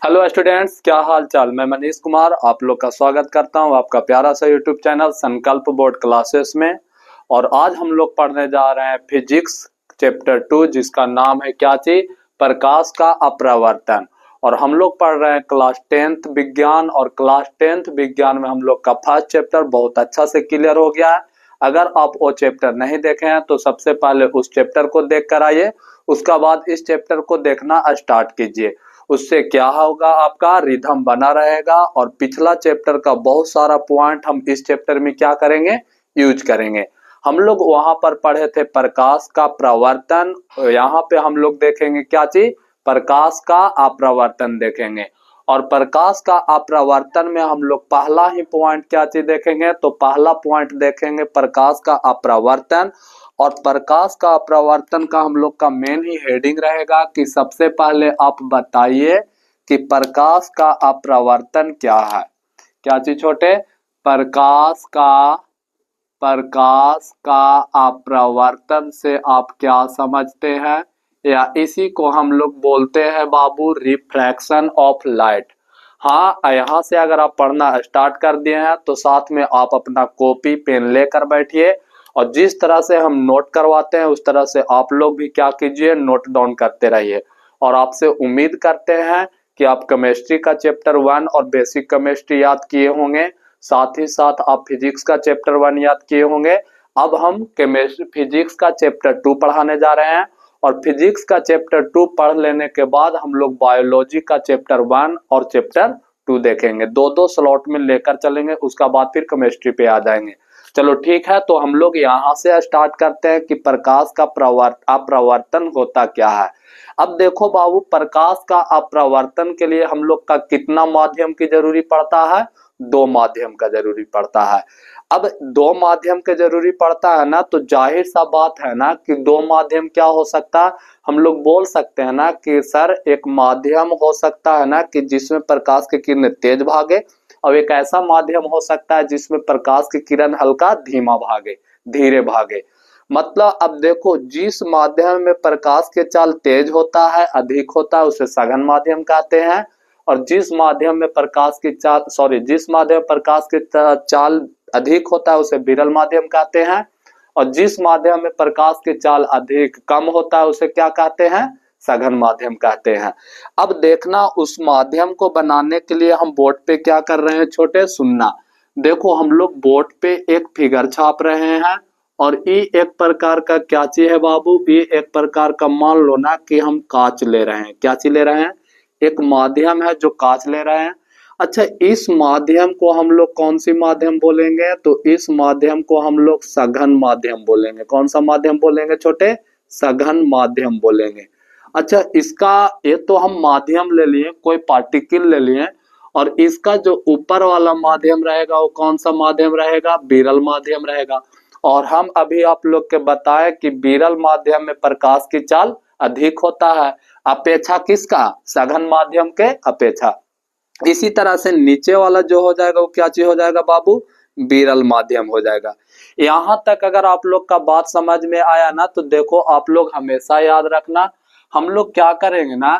Hello students, क्या हाल चाल। मैं मनीष कुमार आप लोग का स्वागत करता हूं आपका प्यारा सा यूट्यूब चैनल संकल्प बोर्ड क्लासेस में। और आज हम लोग पढ़ने जा रहे हैं फिजिक्स चैप्टर 2, जिसका नाम है क्या चीज, प्रकाश का अपरावर्तन। और हम लोग पढ़ रहे हैं क्लास 10th विज्ञान, और क्लास 10th विज्ञान में हम लोग का फर्स्ट चैप्टर बहुत अच्छा से क्लियर हो गया है। अगर आप वो चैप्टर नहीं देखे हैं तो सबसे पहले उस चैप्टर को देख कर आइए, उसका बाद इस चैप्टर को देखना स्टार्ट कीजिए। उससे क्या होगा, आपका रिदम बना रहेगा और पिछला चैप्टर का बहुत सारा पॉइंट हम इस चैप्टर में क्या करेंगे, यूज करेंगे। हम लोग वहां पर पढ़े थे प्रकाश का प्रवर्तन, यहाँ पे हम लोग देखेंगे क्या चीज, प्रकाश का अपरावर्तन देखेंगे। और प्रकाश का अपरावर्तन में हम लोग पहला ही पॉइंट क्या चीज देखेंगे, तो पहला पॉइंट देखेंगे प्रकाश का अपरावर्तन। और प्रकाश का अपरावर्तन का हम लोग का मेन ही हेडिंग रहेगा कि सबसे पहले आप बताइए कि प्रकाश का अपरावर्तन क्या है। क्या चीज छोटे, प्रकाश का अपरावर्तन से आप क्या समझते हैं, या इसी को हम लोग बोलते हैं बाबू रिफ्रैक्शन ऑफ लाइट। हाँ, यहाँ से अगर आप पढ़ना स्टार्ट कर दिए हैं तो साथ में आप अपना कॉपी पेन लेकर बैठिए, और जिस तरह से हम नोट करवाते हैं उस तरह से आप लोग भी क्या कीजिए, नोट डाउन करते रहिए। और आपसे उम्मीद करते हैं कि आप केमिस्ट्री का चैप्टर 1 और बेसिक केमिस्ट्री याद किए होंगे, साथ ही साथ आप फिजिक्स का चैप्टर 1 याद किए होंगे। अब हम केमिस्ट्री फिजिक्स का चैप्टर 2 पढ़ाने जा रहे हैं, और फिजिक्स का चैप्टर 2 पढ़ लेने के बाद हम लोग बायोलॉजी का चैप्टर 1 और चैप्टर 2 देखेंगे। दो दो स्लॉट में लेकर चलेंगे, उसका बाद फिर केमिस्ट्री पे आ जाएंगे। चलो ठीक है, तो हम लोग यहाँ से स्टार्ट करते हैं कि प्रकाश का अपरावर्तन होता क्या है। अब देखो बाबू, प्रकाश का अपरावर्तन के लिए हम लोग का कितना माध्यम की जरूरी पड़ता है, 2 माध्यम का जरूरी पड़ता है। अब 2 माध्यम के जरूरी पड़ता है ना, तो जाहिर सा बात है ना कि 2 माध्यम क्या हो सकता है, हम लोग बोल सकते हैं ना कि सर एक माध्यम हो सकता है ना कि जिसमें प्रकाश की किरण तेज भागे, और एक ऐसा माध्यम हो सकता है जिसमें प्रकाश की किरण हल्का धीमा भागे, धीरे भागे। मतलब अब देखो, जिस माध्यम में प्रकाश के चाल तेज होता है, अधिक होता है, उसे सघन माध्यम कहते हैं। और जिस माध्यम में प्रकाश की चाल जिस माध्यम में प्रकाश की चाल अधिक होता है उसे विरल माध्यम कहते हैं। और जिस माध्यम में प्रकाश की चाल अधिक कम होता है उसे क्या कहते हैं, सघन माध्यम कहते हैं। अब देखना, उस माध्यम को बनाने के लिए हम बोर्ड पे क्या कर रहे हैं छोटे, सुनना। देखो हम लोग बोर्ड पे एक फिगर छाप रहे हैं, और ये एक प्रकार का क्या चीज है बाबू, ये एक प्रकार का, मान लो ना कि हम कांच ले रहे हैं। क्या चीज ले रहे हैं, एक माध्यम है जो कांच ले रहे हैं। अच्छा, इस माध्यम को हम लोग कौन सी माध्यम बोलेंगे, तो इस माध्यम को हम लोग सघन माध्यम बोलेंगे। कौन सा माध्यम बोलेंगे छोटे, सघन माध्यम बोलेंगे। अच्छा, इसका ये तो हम माध्यम ले लिए, कोई पार्टिकल ले लिए, और इसका जो ऊपर वाला माध्यम रहेगा वो कौन सा माध्यम रहेगा, विरल माध्यम रहेगा। और हम अभी आप लोग के बताए कि विरल माध्यम में प्रकाश की चाल अधिक होता है, अपेक्षा किसका, सघन माध्यम के अपेक्षा। इसी तरह से नीचे वाला जो हो जाएगा वो क्या चीज हो जाएगा बाबू, विरल माध्यम हो जाएगा। यहां तक अगर आप लोग का बात समझ में आया ना, तो देखो आप लोग हमेशा याद रखना, हम लोग क्या करेंगे ना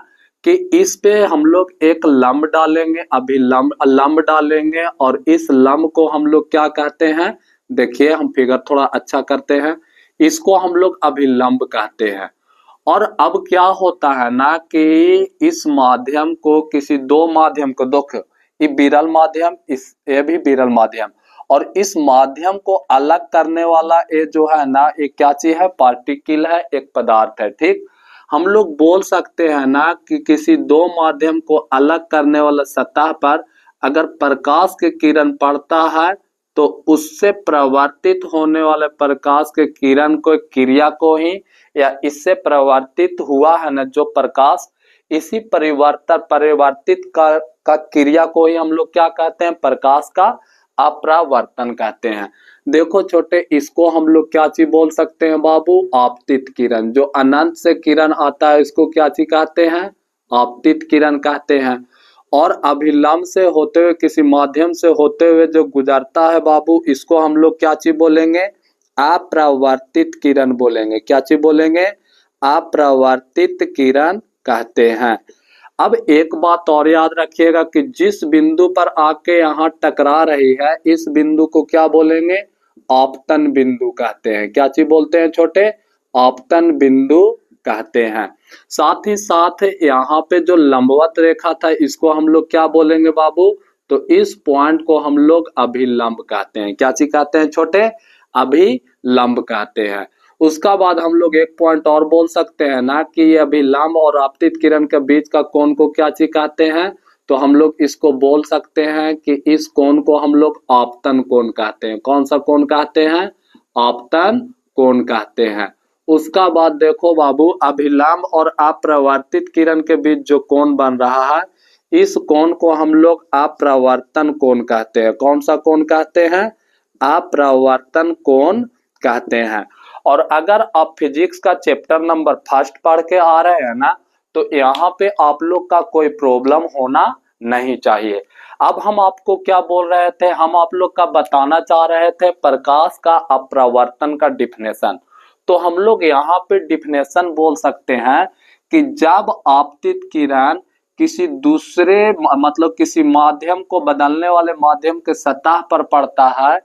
कि इस पे हम लोग एक लंब डालेंगे, अभी लंब डालेंगे, और इस लंब को हम लोग क्या कहते हैं, देखिए हम फिगर थोड़ा अच्छा करते हैं, इसको हम लोग अभिलंब कहते हैं। और अब क्या होता है ना कि इस माध्यम को किसी 2 माध्यम को, देखो ये विरल माध्यम, ये भी विरल माध्यम, और इस माध्यम को अलग करने वाला ये जो है ना, ये क्या चीज है, पार्टिकल है, एक पदार्थ है। ठीक, हम लोग बोल सकते हैं ना कि किसी 2 माध्यम को अलग करने वाला सतह पर अगर प्रकाश की किरण पड़ता है, तो उससे प्रवर्तित होने वाले प्रकाश के किरण को, क्रिया को ही, या इससे परिवर्तित हुआ है ना जो प्रकाश, इसी परिवर्तित का क्रिया को ही हम लोग क्या कहते हैं, प्रकाश का अपरावर्तन कहते हैं। देखो छोटे, इसको हम लोग क्या चीज बोल सकते हैं बाबू, आपतित किरण। जो अनंत से किरण आता है इसको क्या चीज कहते हैं, आपतित किरण कहते हैं। और अभिलंब से होते हुए, किसी माध्यम से होते हुए जो गुजरता है बाबू, इसको हम लोग क्या चीज बोलेंगे, अपरावर्तित किरण बोलेंगे। क्या चीज बोलेंगे, अपरावर्तित किरण कहते हैं। अब एक बात और याद रखिएगा कि जिस बिंदु पर आके यहाँ टकरा रही है इस बिंदु को क्या बोलेंगे, आपतन बिंदु कहते हैं। क्या चीज बोलते हैं छोटे, आपतन बिंदु कहते हैं। साथ ही साथ यहाँ पे जो लंबवत रेखा था इसको हम लोग क्या बोलेंगे बाबू, तो इस पॉइंट को हम लोग अभिलंब कहते हैं। क्या चीज कहते हैं छोटे, अभिलंब कहते हैं। उसका बाद हम लोग एक पॉइंट और बोल सकते हैं ना कि ये अभिलंब और आपतित किरण के बीच का कोण को क्या चीज कहते हैं, तो हम लोग इसको बोल सकते हैं कि इस कोण को हम लोग आपतन कोण कहते हैं। कौन सा कोण कहते हैं, आपतन कोण कहते हैं। उसका बाद देखो बाबू, अभिलंब और अपरावर्तित किरण के बीच जो कोण बन रहा है इस कोण को हम लोग अपरावर्तन कोण कहते हैं। कौन सा कोण कहते हैं, अपरावर्तन कोण कहते हैं। और अगर आप फिजिक्स का चैप्टर नंबर 1 पढ़ के आ रहे हैं ना, तो यहाँ पे आप लोग का कोई प्रॉब्लम होना नहीं चाहिए। अब हम आपको क्या बोल रहे थे, हम आप लोग का बताना चाह रहे थे प्रकाश का अपरावर्तन का डिफिनेशन। तो हम लोग यहाँ पे डिफिनेशन बोल सकते हैं कि जब आपतित किरण किसी दूसरे मतलब किसी माध्यम को बदलने वाले माध्यम के सतह पर पड़ता है,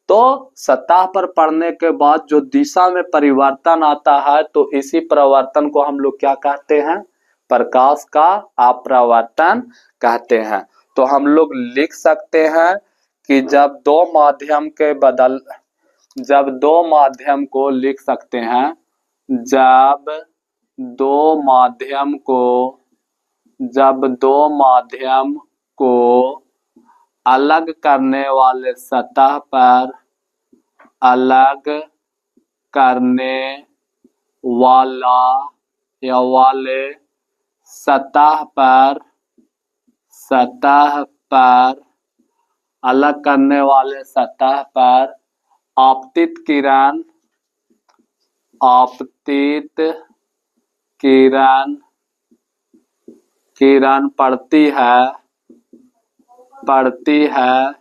तो सतह पर पड़ने के बाद जो दिशा में परिवर्तन आता है तो इसी परिवर्तन को हम लोग क्या कहते हैं, प्रकाश का अपरावर्तन कहते हैं। तो हम लोग लिख सकते हैं कि जब दो माध्यम को लिख सकते हैं, जब दो माध्यम को अलग करने वाले सतह पर अलग करने वाला या वाले सतह पर अलग करने वाले सतह पर आपतित किरण पड़ती है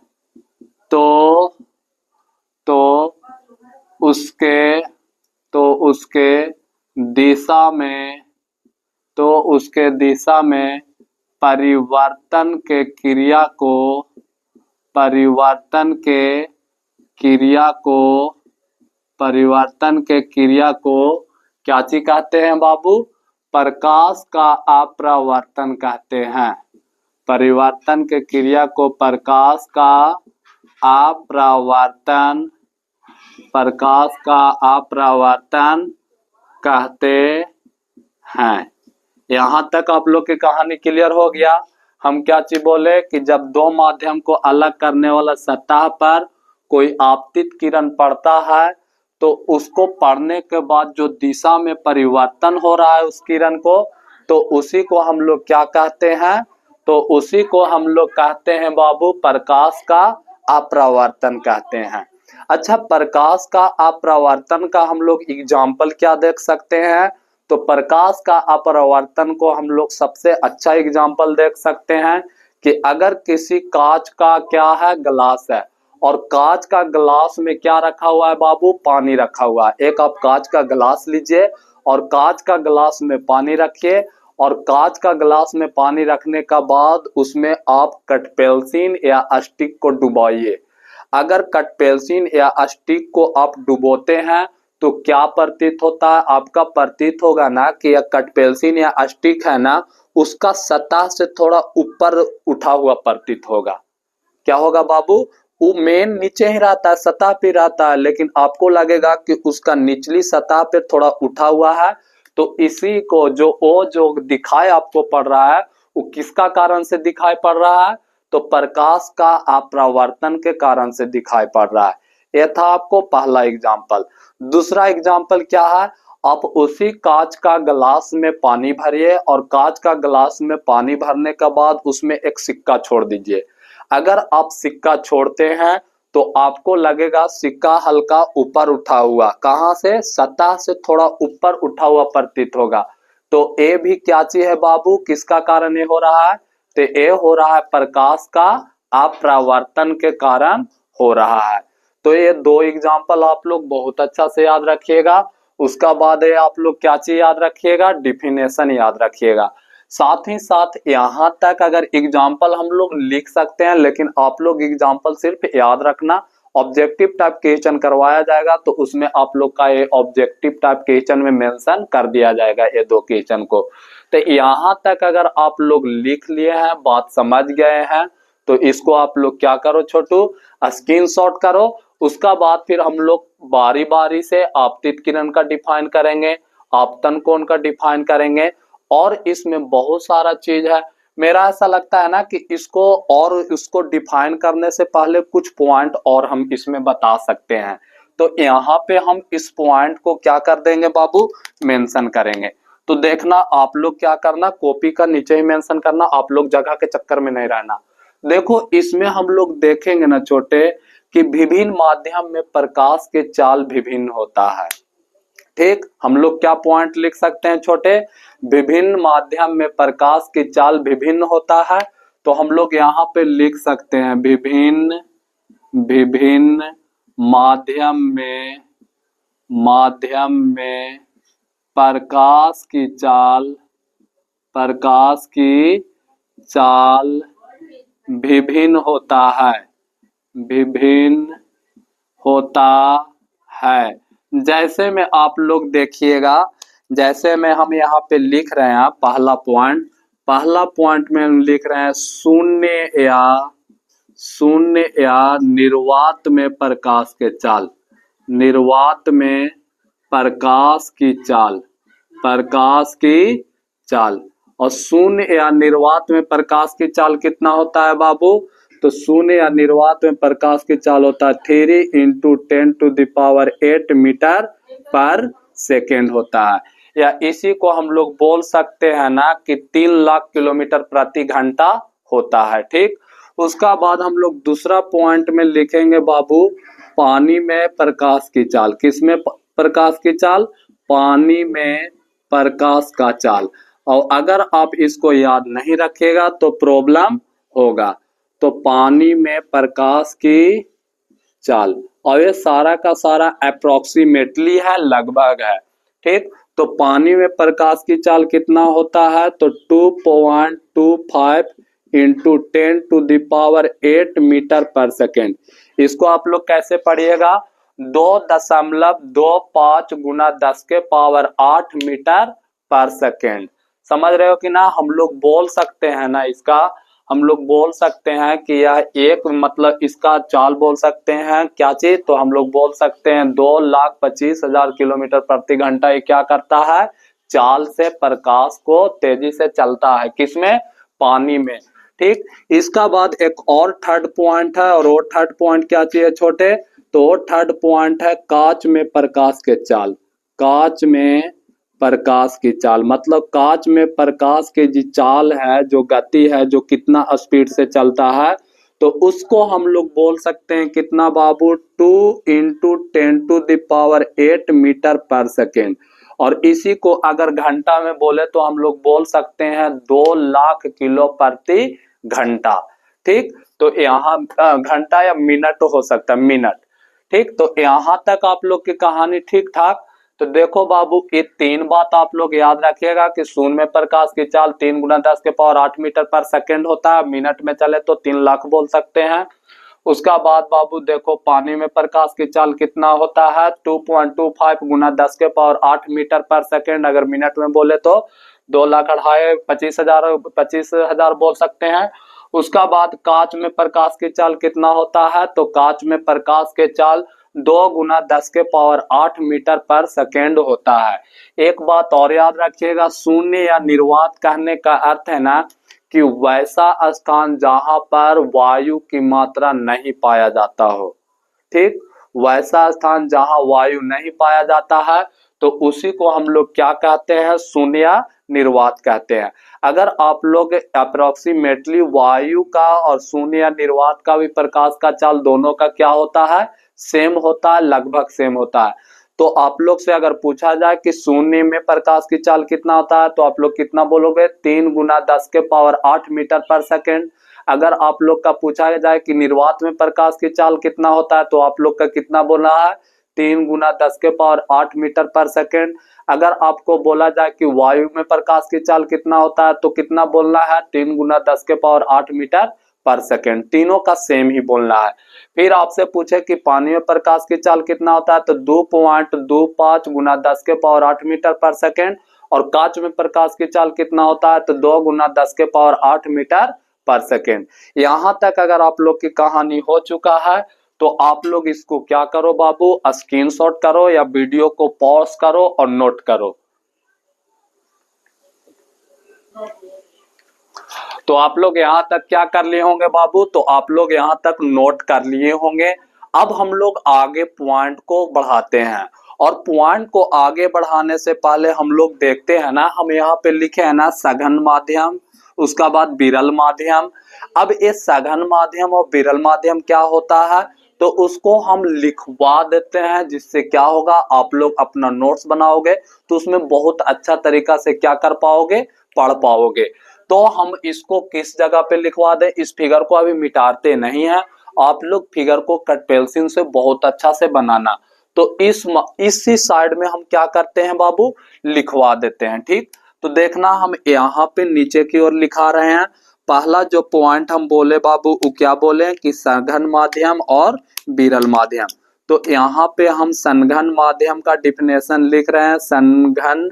तो उसके दिशा में परिवर्तन के क्रिया को क्या चीज कहते हैं बाबू, प्रकाश का अपरावर्तन कहते हैं। परिवर्तन के क्रिया को प्रकाश का अपरावर्तन कहते हैं। यहाँ तक आप लोग की कहानी क्लियर हो गया। हम क्या चीज बोले कि जब दो माध्यम को अलग करने वाला सतह पर कोई आपतित किरण पड़ता है तो उसको पड़ने के बाद जो दिशा में परिवर्तन हो रहा है उस किरण को, तो उसी को हम लोग क्या कहते हैं, तो उसी को हम लोग कहते हैं बाबू प्रकाश का अपरावर्तन कहते हैं। अच्छा, प्रकाश का अपरावर्तन का हम लोग एग्जाम्पल क्या देख सकते हैं, तो प्रकाश का अपरावर्तन को हम लोग सबसे अच्छा एग्जाम्पल देख सकते हैं कि अगर किसी कांच का क्या है, ग्लास है, और कांच का ग्लास में क्या रखा हुआ है बाबू, पानी रखा हुआ है। एक आप कांच का ग्लास लीजिए और कांच का ग्लास में पानी रखिए, और कांच का ग्लास में पानी रखने का बाद उसमें आप कटपेंसिल या स्टिक को डुबाइए। अगर कटपेंसिल या स्टिक को आप डुबोते हैं तो क्या प्रतीत होता है, आपका प्रतीत होगा ना कि यह कटपेंसिल या स्टिक है ना, उसका सतह से थोड़ा ऊपर उठा हुआ प्रतीत होगा। क्या होगा बाबू, वो मेन नीचे ही रहता है, सतह पे रहता है, लेकिन आपको लगेगा कि उसका निचली सतह पे थोड़ा उठा हुआ है। तो इसी को जो दिखाई आपको पड़ रहा है वो किसका कारण से दिखाई पड़ रहा है, तो प्रकाश का अपरावर्तन के कारण से दिखाई पड़ रहा है। यह था आपको पहला एग्जाम्पल। दूसरा एग्जाम्पल क्या है, आप उसी कांच का ग्लास में पानी भरिए और कांच का ग्लास में पानी भरने के बाद उसमें एक सिक्का छोड़ दीजिए। अगर आप सिक्का छोड़ते हैं तो आपको लगेगा सिक्का हल्का ऊपर उठा हुआ, कहां से, सतह से थोड़ा ऊपर उठा हुआ प्रतीत होगा। तो ये भी क्या चीज है बाबू, किसका कारण ये हो रहा है, तो ये हो रहा है प्रकाश का अपरावर्तन के कारण हो रहा है। तो ये दो एग्जाम्पल आप लोग बहुत अच्छा से याद रखिएगा। उसका बाद ये आप लोग क्या चीज याद रखिएगा, डिफिनेशन याद रखिएगा। साथ ही साथ यहाँ तक अगर एग्जाम्पल हम लोग लिख सकते हैं, लेकिन आप लोग एग्जाम्पल सिर्फ याद रखना। ऑब्जेक्टिव टाइप क्वेश्चन करवाया जाएगा तो उसमें आप लोग का ये ऑब्जेक्टिव टाइप क्वेश्चन में मेंशन कर दिया जाएगा ये दो क्वेश्चन को। तो यहाँ तक अगर आप लोग लिख लिए हैं, बात समझ गए हैं, तो इसको आप लोग क्या करो छोटू, स्क्रीनशॉट करो। उसका बाद फिर हम लोग बारी बारी से आपतित किरण का डिफाइन करेंगे, आपतन कोण का डिफाइन करेंगे, और इसमें बहुत सारा चीज है। मेरा ऐसा लगता है ना कि इसको और इसको डिफाइन करने से पहले कुछ पॉइंट और हम इसमें बता सकते हैं। तो यहाँ पे हम इस पॉइंट को क्या कर देंगे बाबू, मेंशन करेंगे। तो देखना आप लोग क्या करना, कॉपी का नीचे ही मेंशन करना, आप लोग जगह के चक्कर में नहीं रहना। देखो इसमें हम लोग देखेंगे ना छोटे कि विभिन्न माध्यम में प्रकाश के चाल विभिन्न होता है। ठीक, हम लोग क्या पॉइंट लिख सकते हैं छोटे, विभिन्न माध्यम में प्रकाश की चाल विभिन्न होता है। तो हम लोग यहाँ पे लिख सकते हैं विभिन्न विभिन्न माध्यम में प्रकाश की चाल विभिन्न होता है। जैसे में आप लोग देखिएगा, जैसे में हम यहाँ पे लिख रहे हैं पहला पॉइंट में हम लिख रहे हैं शून्य या निर्वात में प्रकाश के चाल, निर्वात में प्रकाश की चाल। और शून्य या निर्वात में प्रकाश की चाल कितना होता है बाबू, तो शून्य या निर्वात में प्रकाश की चाल होता है 3 × 10⁸ मीटर पर सेकेंड होता है। या इसी को हम लोग बोल सकते हैं ना कि 3 लाख किलोमीटर प्रति घंटा होता है। ठीक, उसका बाद हम लोग दूसरा पॉइंट में लिखेंगे बाबू पानी में प्रकाश की चाल। किसमें प्रकाश की चाल, पानी में प्रकाश का चाल। और अगर आप इसको याद नहीं रखेगा तो प्रॉब्लम होगा। तो पानी में प्रकाश की चाल, और ये सारा का सारा अप्रोक्सीमेटली है, लगभग है। ठीक, तो पानी में प्रकाश की चाल कितना होता है, तो 2.25 × 10⁸ मीटर पर सेकेंड। इसको आप लोग कैसे पढ़िएगा, 2.25 × 10⁸ मीटर पर सेकेंड। समझ रहे हो कि ना। हम लोग बोल सकते हैं ना, इसका हम लोग बोल सकते हैं कि यह एक मतलब इसका चाल बोल सकते हैं क्या चीज, तो हम लोग बोल सकते हैं 2,25,000 किलोमीटर प्रति घंटा ये क्या करता है, चाल से प्रकाश को तेजी से चलता है। किसमें, पानी में। ठीक, इसका बाद एक और थर्ड पॉइंट है, और वो थर्ड पॉइंट क्या चीज है छोटे, तो थर्ड पॉइंट है कांच में प्रकाश के चाल। कांच में प्रकाश की चाल मतलब कांच में प्रकाश के जो चाल है, जो गति है, जो कितना स्पीड से चलता है, तो उसको हम लोग बोल सकते हैं कितना बाबू, 2 × 10⁸ मीटर पर सेकेंड। और इसी को अगर घंटा में बोले तो हम लोग बोल सकते हैं 2 लाख किलो प्रति घंटा। ठीक, तो यहाँ घंटा या मिनट हो सकता है, मिनट। ठीक, तो यहाँ तक आप लोग की कहानी ठीक ठाक। तो देखो बाबू ये 3 बात आप लोग याद रखिएगा कि शून्य में प्रकाश की चाल 3 × 10⁸ मीटर पर सेकेंड होता है। मिनट में चले तो 3 लाख बोल सकते हैं। उसका बाद बाबू देखो पानी में प्रकाश की चाल कितना होता है, 2.25 × 10⁸ मीटर पर सेकेंड। अगर मिनट में बोले तो 2 लाख 25,000 बोल सकते हैं। उसका बाद कांच में प्रकाश की चाल कितना होता है, तो कांच में प्रकाश के चाल 2 × 10⁸ मीटर पर सेकेंड होता है। एक बात और याद रखिएगा, शून्य या निर्वात कहने का अर्थ है ना कि वैसा स्थान जहां पर वायु की मात्रा नहीं पाया जाता हो। ठीक, वैसा स्थान जहां वायु नहीं पाया जाता है तो उसी को हम लोग क्या कहते हैं, शून्य या निर्वात कहते हैं। अगर आप लोग अप्रोक्सीमेटली वायु का और शून्य या निर्वात का भी प्रकाश का चाल दोनों का क्या होता है, सेम होता है, लगभग सेम होता है। तो आप लोग से अगर पूछा जाए कि शून्य में प्रकाश की चाल कितना होता है, तो आप लोग कितना बोलोगे, 3 × 10⁸ मीटर पर सेकेंड। अगर आप लोग का पूछा जाए कि निर्वात में प्रकाश की चाल कितना होता है, तो आप लोग का कितना बोलना है, 3 गुना 10 के पावर 8 मीटर पर सेकेंड। अगर आपको बोला जाए कि वायु में प्रकाश की चाल कितना होता है तो कितना बोलना है, 3 गुना 10 के पावर 8 मीटर पर सेकेंड। तीनों का सेम ही बोलना है। फिर आपसे पूछे कि पानी में प्रकाश की चाल कितना होता है तो 2.25 गुना 10 के पावर 8 मीटर पर सेकेंड। और कांच में प्रकाश की चाल कितना होता है तो 2 गुना 10 के पावर 8 मीटर पर सेकेंड। यहां तक अगर आप लोग की कहानी हो चुका है तो आप लोग इसको क्या करो बाबू, स्क्रीनशॉट करो या वीडियो को पॉज करो और नोट करो। तो आप लोग यहां तक क्या कर लिए होंगे बाबू, तो आप लोग यहां तक नोट कर लिए होंगे। अब हम लोग आगे पॉइंट को बढ़ाते हैं और पॉइंट को आगे बढ़ाने से पहले हम लोग देखते हैं ना, हम यहाँ पे लिखे हैं ना सघन माध्यम, उसका बाद विरल माध्यम। अब ये सघन माध्यम और विरल माध्यम क्या होता है तो उसको हम लिखवा देते हैं, जिससे क्या होगा आप लोग अपना नोट्स बनाओगे तो उसमें बहुत अच्छा तरीका से क्या कर पाओगे, पढ़ पाओगे। तो हम इसको किस जगह पे लिखवा दें, इस फिगर को अभी मिटाते नहीं है, आप लोग फिगर को कट पेंसिल से बहुत अच्छा से बनाना। तो इसी साइड में हम क्या करते हैं बाबू, लिखवा देते हैं। ठीक, तो देखना हम यहाँ पे नीचे की ओर लिखा रहे हैं। पहला जो पॉइंट हम बोले बाबू वो क्या बोले कि सघन माध्यम और विरल माध्यम। तो यहाँ पे हम सघन माध्यम का डिफिनेशन लिख रहे हैं, सघन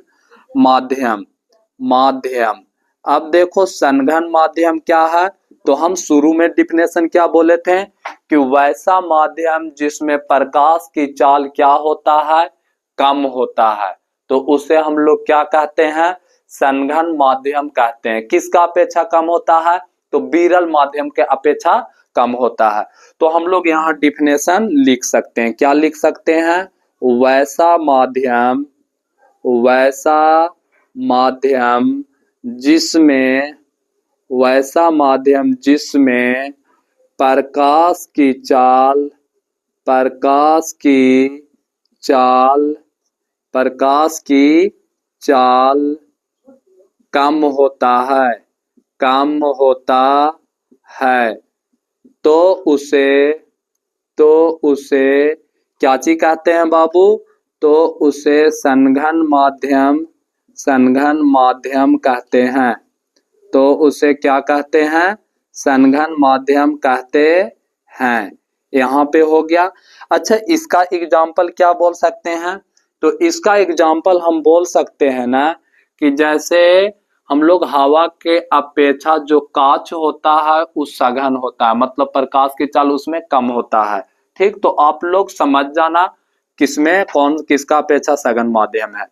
माध्यम। अब देखो सघन माध्यम क्या है, तो हम शुरू में डिफिनेशन क्या बोले थे कि वैसा माध्यम जिसमें प्रकाश की चाल क्या होता है, कम होता है, तो उसे हम लोग क्या कहते हैं, सघन माध्यम कहते हैं। किसका अपेक्षा कम होता है तो विरल माध्यम के अपेक्षा कम होता है। तो हम लोग यहाँ डिफिनेशन लिख सकते हैं, क्या लिख सकते हैं, वैसा माध्यम जिसमें प्रकाश की चाल कम होता है तो उसे क्या चीज कहते हैं बाबू, तो उसे सघन माध्यम कहते हैं। तो उसे क्या कहते हैं, सघन माध्यम कहते हैं। यहाँ पे हो गया। अच्छा, इसका एग्जाम्पल क्या बोल सकते हैं, तो इसका एग्जाम्पल हम बोल सकते हैं ना कि जैसे हम लोग हवा के अपेक्षा जो कांच होता है वो सघन होता है, मतलब प्रकाश की चाल उसमें कम होता है। ठीक, तो आप लोग समझ जाना किसमें किसका अपेक्षा सघन माध्यम है।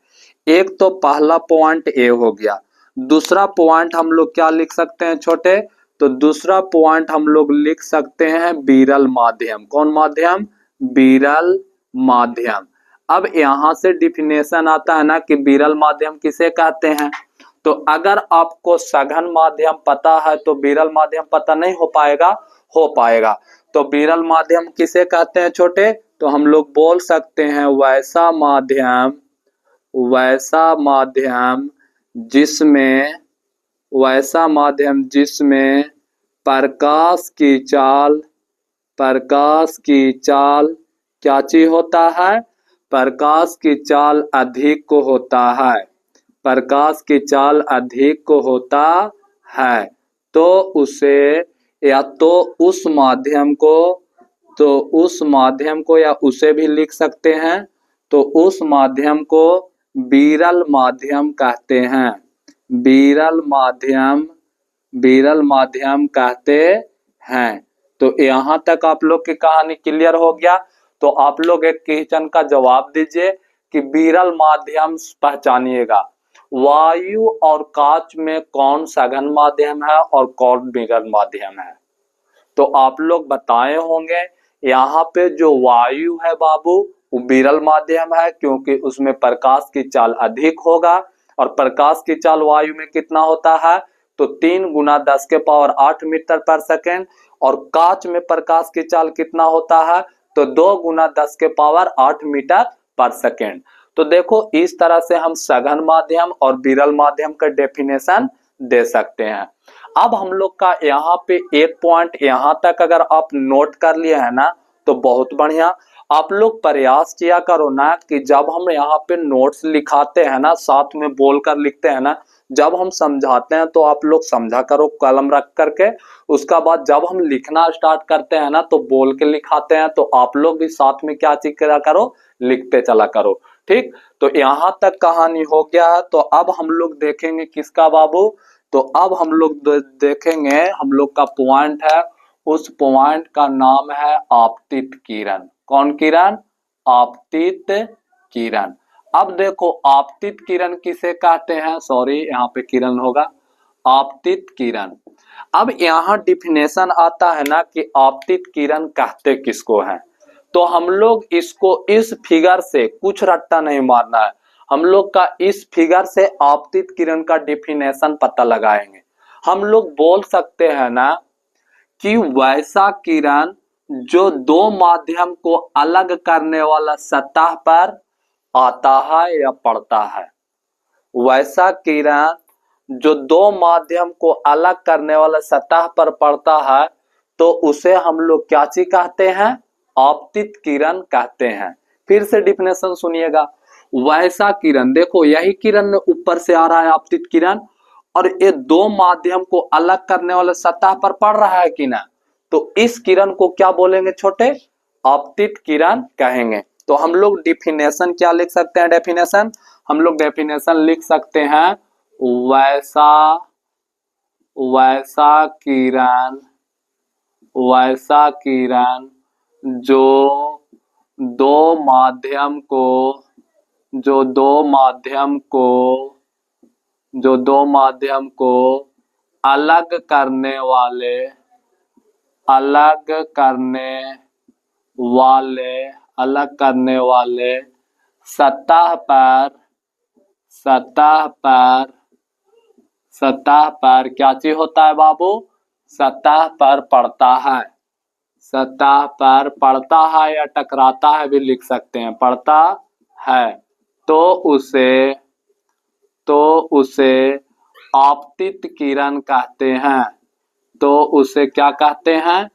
एक तो पहला पॉइंट ए हो गया। दूसरा पॉइंट हम लोग क्या लिख सकते हैं छोटे, तो दूसरा पॉइंट हम लोग लिख सकते हैं विरल माध्यम। कौन माध्यम, विरल माध्यम। अब यहाँ से डिफिनेशन आता है ना कि विरल माध्यम किसे कहते हैं। तो अगर आपको सघन माध्यम पता है तो विरल माध्यम पता नहीं हो पाएगा। तो विरल माध्यम किसे कहते हैं छोटे, तो हम लोग बोल सकते हैं वैसा माध्यम जिसमें प्रकाश की चाल क्या चीज होता है, प्रकाश की चाल अधिक होता है। तो उसे या तो उस माध्यम को या उसे भी लिख सकते हैं, तो उस माध्यम को विरल माध्यम कहते हैं। विरल माध्यम कहते हैं। तो यहाँ तक आप लोग की कहानी क्लियर हो गया। तो आप लोग एक क्वेश्चन का जवाब दीजिए कि विरल माध्यम पहचानिएगा, वायु और कांच में कौन सघन माध्यम है और कौन विरल माध्यम है। तो आप लोग बताए होंगे यहाँ पे जो वायु है बाबू वो विरल माध्यम है, क्योंकि उसमें प्रकाश की चाल अधिक होगा। और प्रकाश की चाल वायु में कितना होता है तो 3 गुना 10 के पावर 8 मीटर पर सेकेंड। और कांच में प्रकाश की चाल कितना होता है तो 2 गुना 10 के पावर 8 मीटर पर सेकेंड। तो देखो इस तरह से हम सघन माध्यम और विरल माध्यम का डेफिनेशन दे सकते हैं। अब हम लोग का यहाँ पे एक पॉइंट यहाँ तक अगर आप नोट कर लिए है ना तो बहुत बढ़िया। आप लोग प्रयास किया करो ना कि जब हम यहाँ पे नोट्स लिखाते हैं ना, साथ में बोलकर लिखते हैं ना, जब हम समझाते हैं तो आप लोग समझा करो कलम रख करके। उसका बाद जब हम लिखना स्टार्ट करते हैं ना तो बोल के लिखाते हैं, तो आप लोग भी साथ में क्या चीज करा करो, लिखते चला करो। ठीक, तो यहाँ तक कहानी हो गया है। तो अब हम लोग देखेंगे किसका बाबू, तो अब हम लोग देखेंगे, हम लोग का पॉइंट है, उस पॉइंट का नाम है आपतित किरण। कौन किरण? आपतित किरण। अब देखो आपतित किरण किसे कहते हैं, सॉरी यहाँ पे किरण होगा, आपतित किरण। अब यहाँ डिफिनेशन आता है ना कि आपतित किरण कहते किसको हैं। तो हम लोग इसको इस फिगर से कुछ रट्टा नहीं मारना है, हम लोग का इस फिगर से आपतित किरण का डिफिनेशन पता लगाएंगे। हम लोग बोल सकते हैं ना कि वैसा किरण जो दो माध्यम को अलग करने वाला सतह पर आता है या पड़ता है। वैसा किरण जो दो माध्यम को अलग करने वाला सतह पर पड़ता है, तो उसे हम लोग क्या चीज कहते हैं, आपतित किरण कहते हैं। फिर से डिफिनेशन सुनिएगा, वैसा किरण, देखो यही किरण ऊपर से आ रहा है आपतित किरण, और ये दो माध्यम को अलग करने वाले सतह पर पड़ रहा है कि ना, तो इस किरण को क्या बोलेंगे छोटे, आपतित किरण कहेंगे। तो हम लोग डिफिनेशन क्या लिख सकते हैं, डेफिनेशन हम लोग डेफिनेशन लिख सकते हैं, वैसा वैसा किरण, वैसा किरण जो दो माध्यम को जो दो माध्यम को जो दो माध्यम को अलग करने वाले अलग करने वाले अलग करने वाले सतह पर सतह पर सतह पर क्या चीज होता है बाबू, सतह पर पड़ता है। सतह पर पड़ता है या टकराता है भी लिख सकते हैं, पड़ता है, तो उसे आपतित किरण कहते हैं। तो उसे क्या कहते हैं,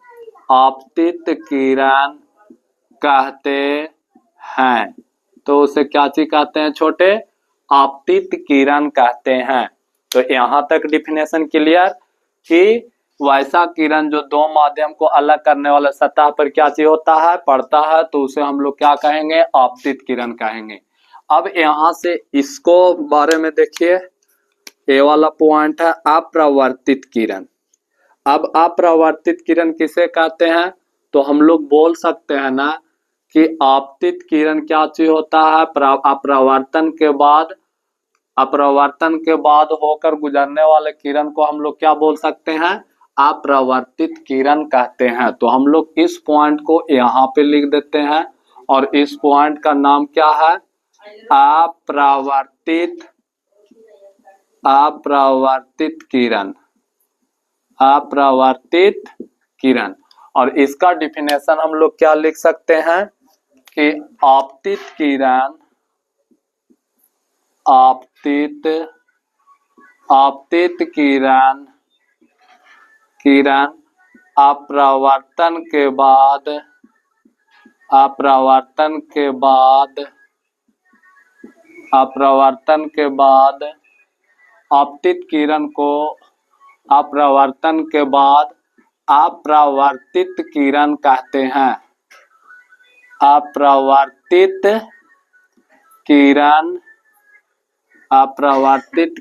आपतित किरण कहते हैं। तो उसे क्या चीज कहते हैं छोटे, आपतित किरण कहते हैं। तो यहाँ तक डिफिनेशन क्लियर कि वैसा किरण जो दो माध्यम को अलग करने वाला सतह पर क्या चीज होता है, पड़ता है, तो उसे हम लोग क्या कहेंगे, आपतित किरण कहेंगे। अब यहाँ से इसको बारे में देखिए, ये वाला पॉइंट है अपरावर्तित किरण। अब अपरावर्तित किरण किसे कहते हैं, तो हम लोग बोल सकते हैं ना कि आपतित किरण क्या चीज होता है, अपरावर्तन के बाद होकर गुजरने वाले किरण को हम लोग क्या बोल सकते हैं, अपरावर्तित किरण कहते हैं। तो हम लोग इस पॉइंट को यहाँ पे लिख देते हैं, और इस पॉइंट का नाम क्या है, अपरावर्तित किरण, अपरावर्तित किरण। और इसका डिफिनेशन हम लोग क्या लिख सकते हैं कि आपतित किरण किरण अपरावर्तन के बाद आपतित किरण को अपरावर्तन के बाद अपरावर्तित किरण कहते हैं। अपरावर्तित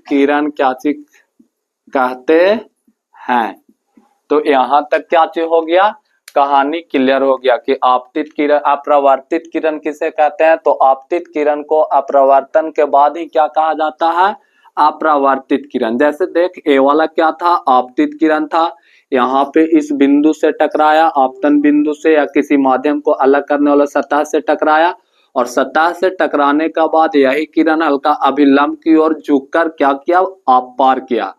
किरण क्या चीज कहते हैं। तो यहाँ तक क्या चीज हो गया, कहानी क्लियर हो गया कि आपतित किरण, अपरावर्तित किरण किसे कहते हैं, तो आपतित किरण को अपरावर्तन के बाद ही क्या कहा जाता है, अपरावर्तित किरण। जैसे देख, ए वाला क्या था, आपतित किरण था, यहाँ पे इस बिंदु से टकराया, आपतन बिंदु से या किसी माध्यम को अलग करने वाला सतह से टकराया, और सतह से टकराने का बाद यही किरण हल्का अभिलंब की ओर झुककर क्या किया, आप पार किया,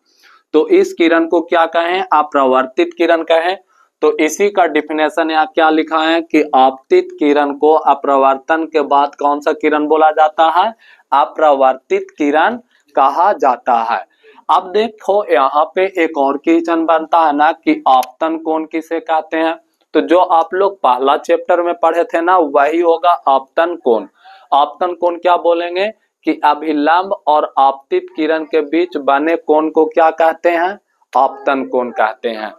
तो इस किरण को क्या कहें, अपरावर्तित किरण कहें। तो इसी का डिफिनेशन यहाँ क्या लिखा है कि आपतित किरण को अपरावर्तन के बाद कौन सा किरण बोला जाता है, अपरावर्तित किरण कहा जाता है। अब देखो यहाँ पे एक और क्वेश्चन बनता है ना कि आपतन कोण किसे कहते हैं, तो जो आप लोग पहला चैप्टर में पढ़े थे ना वही होगा आपतन कोण। आपतन कोण क्या बोलेंगे कि अभिलंब और आपतित किरण के बीच बने कोण को क्या कहते हैं, आपतन कोण कहते हैं।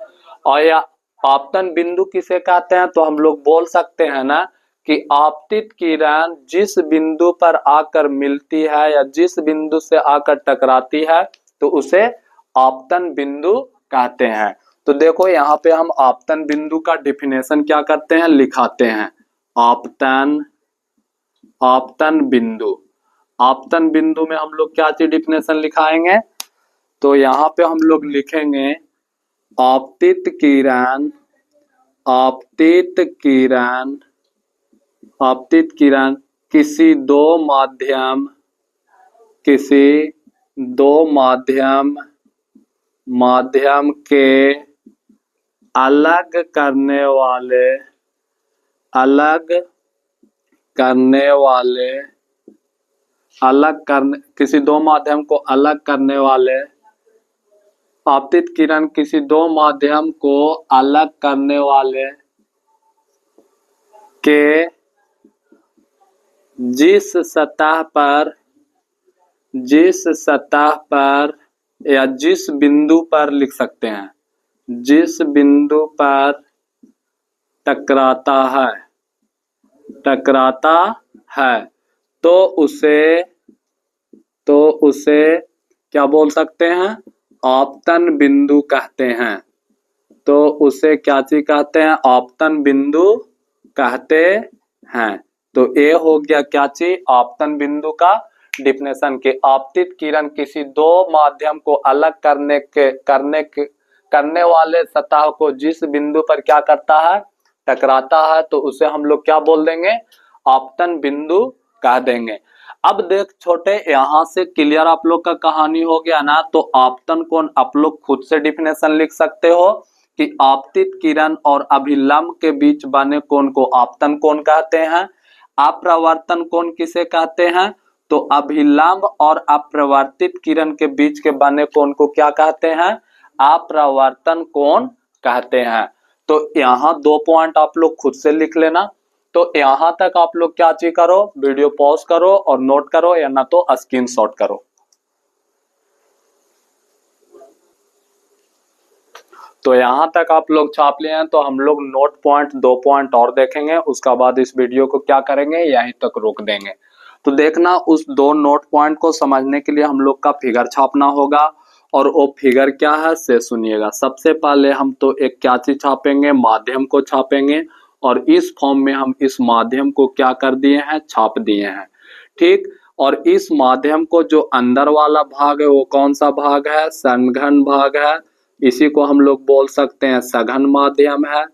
और या आपतन बिंदु किसे कहते हैं, तो हम लोग बोल सकते हैं ना कि आपतित किरण जिस बिंदु पर आकर मिलती है या जिस बिंदु से आकर टकराती है तो उसे आपतन बिंदु कहते हैं। तो देखो यहाँ पे हम आपतन बिंदु का डिफिनेशन क्या करते हैं, लिखाते हैं। आपतन बिंदु, आपतन बिंदु में हम लोग क्या चीज डिफिनेशन लिखाएंगे, तो यहाँ पे हम लोग लिखेंगे आपतित किरण, आपतित किरण, आपतित किरण किसी दो माध्यम, किसी दो माध्यम के अलग करने वाले, किसी दो माध्यम को अलग करने वाले, आपतित किरण किसी दो माध्यम को अलग करने वाले के जिस सतह पर या जिस बिंदु पर लिख सकते हैं, जिस बिंदु पर टकराता है तो उसे क्या बोल सकते हैं, आपतन बिंदु कहते हैं। तो उसे क्या चीज कहते हैं, आपतन बिंदु कहते हैं। तो ये हो गया क्या चीज, आपतन बिंदु का डिफिनेशन के आपतित किरण किसी दो माध्यम को अलग करने वाले सतह को जिस बिंदु पर क्या करता है, टकराता है, तो उसे हम लोग क्या बोल देंगे, आपतन बिंदु कह देंगे। अब देख छोटे, यहाँ से क्लियर आप लोग का कहानी हो गया ना। तो आपतन कोण आप लोग खुद से डिफिनेशन लिख सकते हो कि आपतित किरण और अभिलंब के बीच बने कोण को आपतन कोण कहते हैं। अपरावर्तन कोण किसे कहते हैं, तो अभिलंब और अपरावर्तित किरण के बीच के बने कोण को क्या कहते हैं, अपरावर्तन कोण कहते हैं। तो यहाँ 2 पॉइंट आप लोग खुद से लिख लेना। तो यहाँ तक आप लोग क्या चीज करो, वीडियो पॉज करो और नोट करो या ना तो स्क्रीनशॉट करो। तो यहाँ तक आप लोग छाप लिए हैं, तो हम लोग नोट पॉइंट 2 पॉइंट और देखेंगे, उसका बाद इस वीडियो को क्या करेंगे, यहीं तक रोक देंगे। तो देखना, उस 2 नोट पॉइंट को समझने के लिए हम लोग का फिगर छापना होगा। और वो फिगर क्या है से सुनिएगा। सबसे पहले हम तो एक क्या चीज छापेंगे, माध्यम को छापेंगे। और इस फॉर्म में हम इस माध्यम को क्या कर दिए हैं, छाप दिए हैं, ठीक। और इस माध्यम को जो अंदर वाला भाग है वो कौन सा भाग है, सघन भाग है। इसी को हम लोग बोल सकते हैं सघन माध्यम है।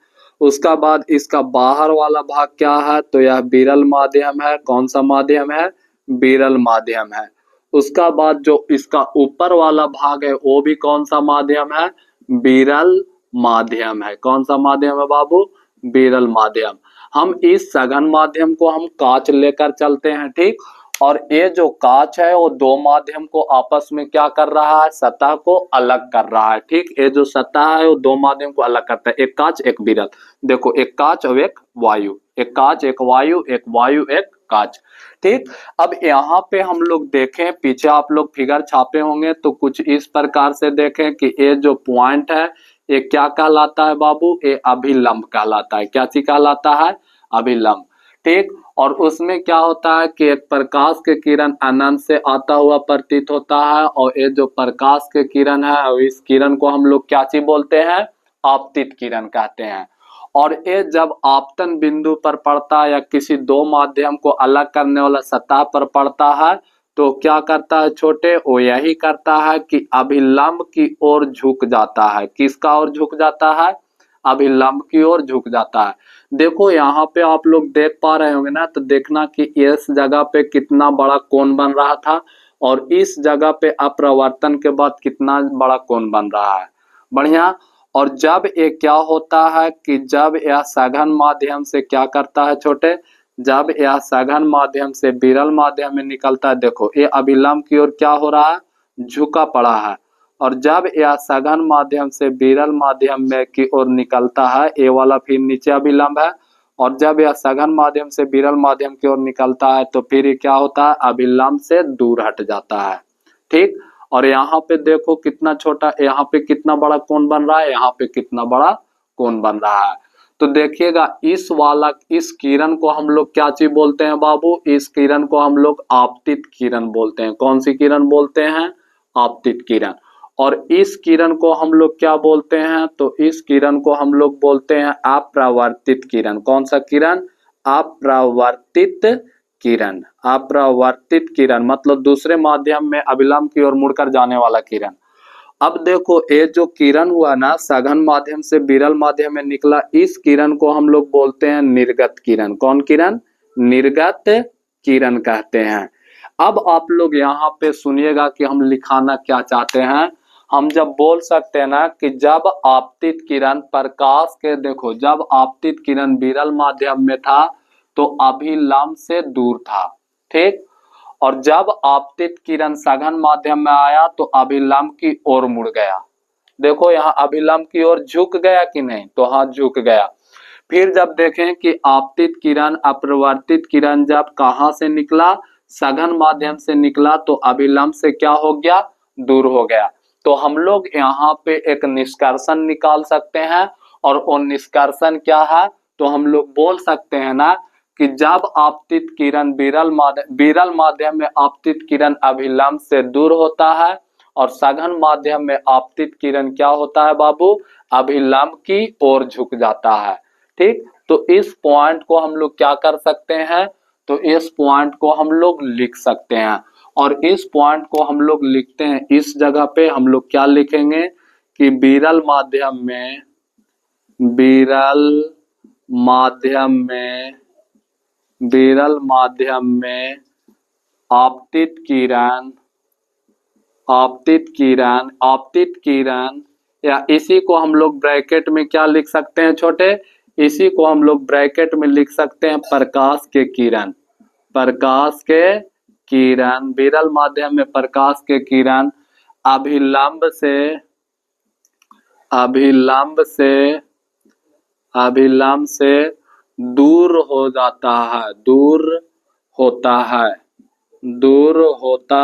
उसका बाद इसका बाहर वाला भाग क्या है, तो यह विरल माध्यम है। कौन सा माध्यम है, विरल माध्यम है। उसका बाद जो इसका ऊपर वाला भाग है वो भी कौन सा माध्यम है, विरल माध्यम है। कौन सा माध्यम है बाबू, विरल माध्यम। हम इस सघन माध्यम को हम कांच लेकर चलते हैं, ठीक। और ये जो कांच है वो 2 माध्यम को आपस में क्या कर रहा है, सतह को अलग कर रहा है, ठीक। ये जो सतह है वो 2 माध्यम को अलग करता है, एक कांच एक विरल। देखो, एक कांच और एक वायु, एक कांच एक वायु, एक वायु एक कांच, ठीक। अब यहाँ पे हम लोग देखें, पीछे आप लोग फिगर छापे होंगे, तो कुछ इस प्रकार से देखें कि ये जो पॉइंट है ये क्या कहलाता है बाबू, ये अभिलंब कहलाता है। क्या चीज कहलाता है, अभिलंब, ठीक। और उसमें क्या होता है कि एक प्रकाश के किरण अनंत से आता हुआ प्रतीत होता है। और ये जो प्रकाश के किरण है, इस किरण को हम लोग क्या चीज बोलते हैं, आपतित किरण कहते हैं। और ये जब आपतन बिंदु पर पड़ता है या किसी 2 माध्यम को अलग करने वाला सतह पर पड़ता है, तो क्या करता है छोटे, वो यही करता है कि अभिलंब की ओर झुक जाता है। किसका ओर झुक जाता है, अभिलंब की ओर झुक जाता है। देखो यहाँ पे आप लोग देख पा रहे होंगे ना, तो देखना कि इस जगह पे कितना बड़ा कोण बन रहा था और इस जगह पे अपरावर्तन के बाद कितना बड़ा कोण बन रहा है, बढ़िया। और जब ये क्या होता है कि जब यह सघन माध्यम से क्या करता है छोटे, जब यह सघन माध्यम से विरल माध्यम में निकलता है, देखो ये अभिलंब की ओर क्या हो रहा है, झुका पड़ा है। और जब यह सघन माध्यम से विरल माध्यम में की ओर निकलता है, ये वाला फिर नीचे अभिलंब है, और जब यह सघन माध्यम से विरल माध्यम की ओर निकलता है तो फिर ये क्या होता है, अभिलंब से दूर हट जाता है। ठीक, और यहाँ पे देखो कितना छोटा, यहाँ पे कितना बड़ा कोण बन रहा है, यहाँ पे कितना बड़ा कोण बन रहा है। तो देखिएगा इस किरण को हम लोग क्या चीज बोलते हैं बाबू, इस किरण को हम लोग आपतित किरण बोलते हैं। कौन सी किरण बोलते हैं, आपतित किरण। और इस किरण को हम लोग क्या बोलते हैं, तो इस किरण को हम लोग बोलते हैं अपरावर्तित किरण। कौन सा किरण, अपरावर्तित किरण। अपरावर्तित किरण मतलब दूसरे माध्यम में अभिलंब की ओर मुड़कर जाने वाला किरण। अब देखो ये जो किरण हुआ ना, सघन माध्यम से विरल माध्यम में निकला, इस किरण को हम लोग बोलते हैं निर्गत किरण। कौन किरण, निर्गत किरण कहते हैं। अब आप लोग यहाँ पे सुनिएगा कि हम लिखाना क्या चाहते हैं। हम जब बोल सकते हैं ना कि जब आपतित किरण प्रकाश के, देखो जब आपतित किरण विरल माध्यम में था तो अभिलंब से दूर था, ठीक, और जब आपतित किरण सघन माध्यम में आया तो अभिलंब की ओर मुड़ गया। देखो यहाँ अभिलंब की ओर झुक गया कि नहीं, तो हाँ झुक गया। फिर जब देखें कि आपतित किरण अपरिवर्तित किरण जब कहाँ से निकला, सघन माध्यम से निकला, तो अभिलंब से क्या हो गया, दूर हो गया। तो हम लोग यहाँ पे एक निष्कर्षण निकाल सकते हैं, और वो निष्कर्षण क्या है, तो हम लोग बोल सकते हैं ना कि जब आपतित किरण विरल माध्यम में आपतित किरण अभिलंब से दूर होता है, और सघन माध्यम में आपतित किरण क्या होता है बाबू, अभिलंब की ओर झुक जाता है। ठीक, तो इस पॉइंट को हम लोग क्या कर सकते हैं, तो इस पॉइंट को हम लोग लिख सकते हैं। और इस पॉइंट को हम लोग लिखते हैं, इस जगह पे हम लोग क्या लिखेंगे कि विरल माध्यम में, विरल माध्यम में, विरल माध्यम में आपतित किरण, आपतित किरण, आपतित किरण, या इसी को हम लोग ब्रैकेट में क्या लिख सकते हैं छोटे, इसी को हम लोग ब्रैकेट में लिख सकते हैं प्रकाश के किरण। प्रकाश के किरण, विरल माध्यम में प्रकाश के किरण अभिलंब से, अभिलंब से, अभिलंब से दूर हो जाता है, दूर होता है, दूर होता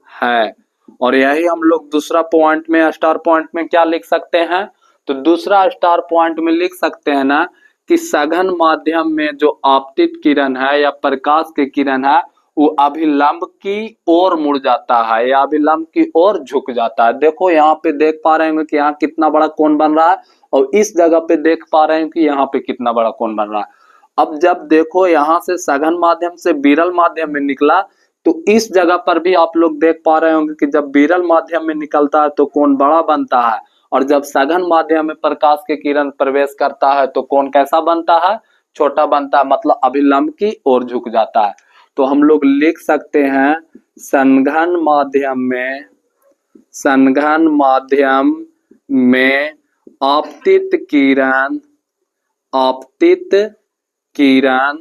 है। और यही हम लोग दूसरा पॉइंट में, स्टार पॉइंट में क्या लिख सकते हैं, तो दूसरा स्टार पॉइंट में लिख सकते हैं ना कि सघन माध्यम में जो आपतित किरण है या प्रकाश के किरण है वो अभिलंब की ओर मुड़ जाता है या अभिलंब की ओर झुक जाता है। देखो यहाँ पे देख पा रहे हैं कि यहाँ कितना बड़ा कोण बन रहा है, और इस जगह पे देख पा रहे हैं कि यहाँ पे कितना बड़ा कोण बन रहा है। अब जब देखो यहाँ से सघन माध्यम से विरल माध्यम में निकला, तो इस जगह पर भी आप लोग देख पा रहे होंगे कि जब विरल माध्यम में निकलता है तो कोण बड़ा बनता है, और जब सघन माध्यम में प्रकाश के किरण प्रवेश करता है तो कोण कैसा बनता है, छोटा बनता है, मतलब अभिलंब की ओर झुक जाता है। तो हम लोग लिख सकते हैं सघन माध्यम में, सघन माध्यम में आपतित किरण, आपतित किरण,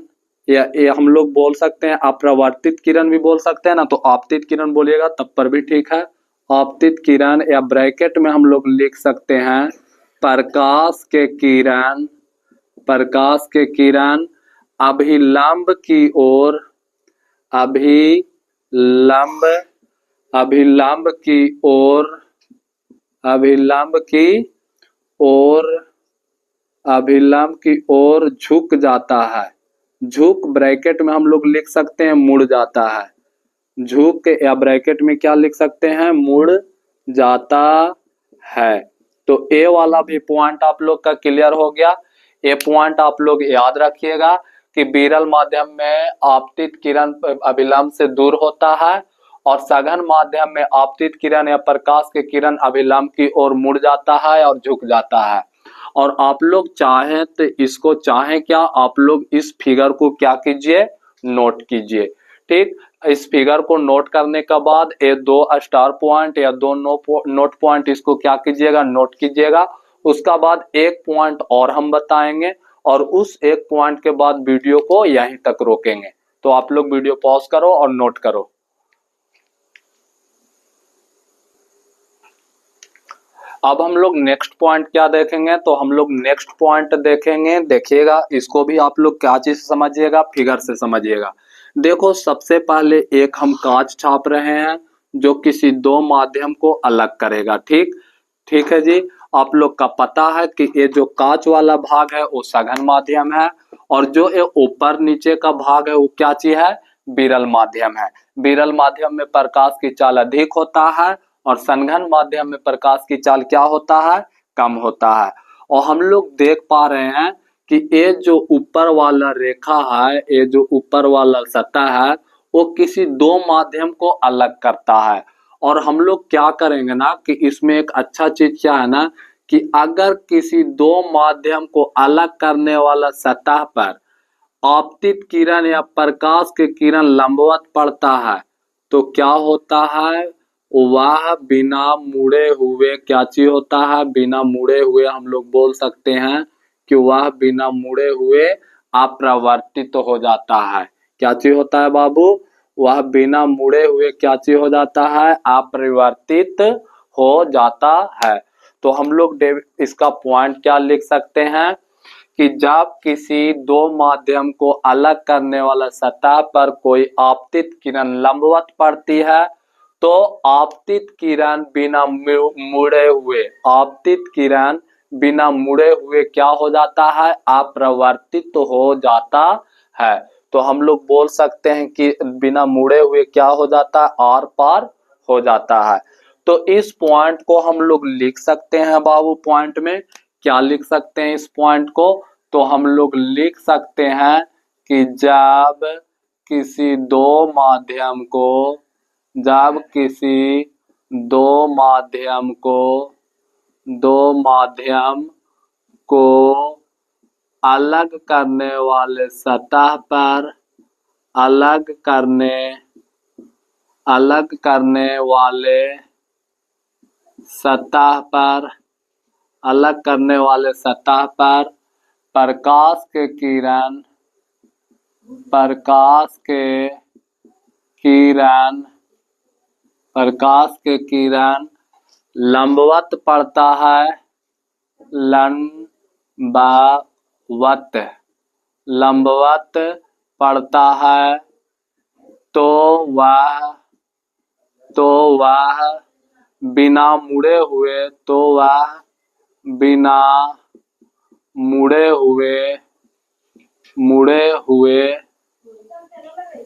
या ये हम लोग बोल सकते हैं अपरावर्तित किरण भी बोल सकते हैं ना, तो आपतित किरण बोलिएगा तब पर भी ठीक है। आपतित किरण, या ब्रैकेट में हम लोग लिख सकते हैं प्रकाश के किरण, प्रकाश के किरण अभिलंब की ओर, अभिलंब, अभिलंब की ओर, अभिलंब की ओर, अभिलंब की ओर झुक जाता है। झुक ब्रैकेट में हम लोग लिख सकते हैं मुड़ जाता है, झुक, या ब्रैकेट में क्या लिख सकते हैं, मुड़ जाता है। तो ए वाला भी पॉइंट आप लोग का क्लियर हो गया। ये पॉइंट आप लोग याद रखिएगा कि विरल माध्यम में आपतित किरण अभिलंब से दूर होता है, और सघन माध्यम में आपतित किरण या प्रकाश के किरण अभिलंब की ओर मुड़ जाता है और झुक जाता है। और आप लोग चाहें तो इसको, चाहें क्या, आप लोग इस फिगर को क्या कीजिए, नोट कीजिए। ठीक, इस फिगर को नोट करने के बाद ये दो स्टार पॉइंट या दो नोट पॉइंट इसको क्या कीजिएगा, नोट कीजिएगा। उसका बाद एक पॉइंट और हम बताएंगे, और उस एक पॉइंट के बाद वीडियो को यहीं तक रोकेंगे। तो आप लोग वीडियो पॉज करो और नोट करो। अब हम लोग नेक्स्ट पॉइंट क्या देखेंगे, तो हम लोग नेक्स्ट पॉइंट देखेंगे, देखिएगा इसको भी आप लोग क्या चीज समझिएगा, फिगर से समझिएगा। देखो सबसे पहले एक हम कांच छाप रहे हैं जो किसी दो माध्यम को अलग करेगा। ठीक ठीक है जी। आप लोग का पता है कि ये जो कांच वाला भाग है वो सघन माध्यम है, और जो ये ऊपर नीचे का भाग है वो क्या चीज है, विरल माध्यम है। विरल माध्यम में प्रकाश की चाल अधिक होता है और सघन माध्यम में प्रकाश की चाल क्या होता है, कम होता है। और हम लोग देख पा रहे हैं कि ये जो ऊपर वाला रेखा है, ये जो ऊपर वाला सतह है, वो किसी दो माध्यम को अलग करता है। और हम लोग क्या करेंगे ना कि इसमें एक अच्छा चीज क्या है ना कि अगर किसी दो माध्यम को अलग करने वाला सतह पर आपतित किरण या प्रकाश के किरण लंबवत पड़ता है तो क्या होता है, वह बिना मुड़े हुए क्या चीज होता है, बिना मुड़े हुए हम लोग बोल सकते हैं कि वह बिना मुड़े हुए अपरावर्तित हो जाता है। क्या चीज होता है बाबू, वह बिना मुड़े हुए क्या चीज हो जाता है, अपरिवर्तित हो जाता है। तो हम लोग इसका पॉइंट क्या लिख सकते हैं कि जब किसी दो माध्यम को अलग करने वाला सतह पर कोई आपतित किरण लंबवत पड़ती है तो आपतित किरण बिना मुड़े हुए, आपतित किरण बिना मुड़े हुए क्या हो जाता है, अपरिवर्तित हो जाता है। तो हम लोग बोल सकते हैं कि बिना मुड़े हुए क्या हो जाता है, आर पार हो जाता है। तो इस पॉइंट को हम लोग लिख सकते हैं बाबू, पॉइंट में क्या लिख सकते हैं इस पॉइंट को, तो हम लोग लिख सकते हैं कि जब किसी दो माध्यम को, जब किसी दो माध्यम को, दो माध्यम को अलग करने वाले सतह पर, अलग करने वाले सतह पर, अलग करने वाले सतह पर प्रकाश के किरण, प्रकाश के किरण, प्रकाश के किरण लंबवत पड़ता है, लंबवत, लंबवत पड़ता है तो वह बिना मुड़े हुए, तो वह बिना मुड़े हुए,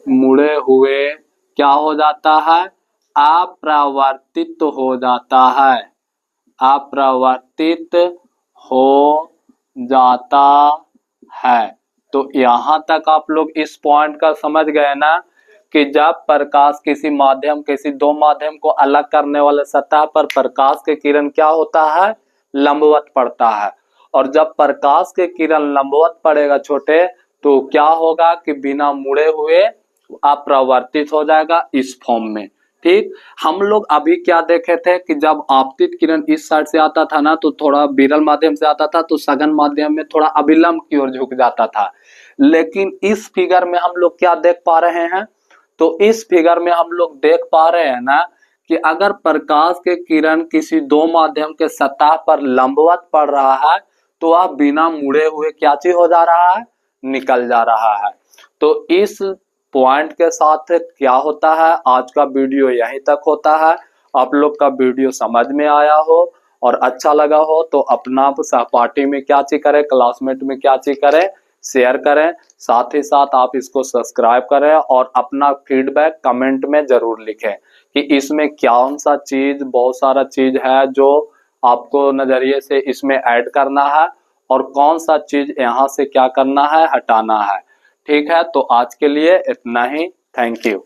मुड़े हुए क्या हो जाता है, अपरावर्तित हो जाता है, अपरावर्तित हो जाता है। तो यहाँ तक आप लोग इस पॉइंट का समझ गए ना कि जब प्रकाश किसी माध्यम, किसी दो माध्यम को अलग करने वाले सतह पर प्रकाश के किरण क्या होता है, लंबवत पड़ता है। और जब प्रकाश के किरण लंबवत पड़ेगा छोटे, तो क्या होगा कि बिना मुड़े हुए अपरावर्तित हो जाएगा इस फॉर्म में। ठीक, हम लोग अभी क्या देखे थे कि जब आपतित किरण इस साइड से आता था ना तो थोड़ा विरल माध्यम से आता था तो सघन माध्यम में थोड़ा अभिलंब की ओर झुक जाता था। लेकिन इस फिगर में हम लोग क्या देख पा रहे हैं, तो इस फिगर में हम लोग देख पा रहे हैं ना कि अगर प्रकाश के किरण किसी दो माध्यम के सतह पर लंबवत पड़ रहा है तो वह बिना मुड़े हुए क्या चीज हो जा रहा है, निकल जा रहा है। तो इस पॉइंट के साथ क्या होता है, आज का वीडियो यहीं तक होता है। आप लोग का वीडियो समझ में आया हो और अच्छा लगा हो तो अपना सहपाठी में क्या चीज करें, क्लासमेट में क्या चीज करें, शेयर करें। साथ ही साथ आप इसको सब्सक्राइब करें और अपना फीडबैक कमेंट में जरूर लिखें कि इसमें कौन सा चीज, बहुत सारा चीज है जो आपको नजरिए से इसमें ऐड करना है और कौन सा चीज यहाँ से क्या करना है, हटाना है। ठीक है, तो आज के लिए इतना ही। Thank you.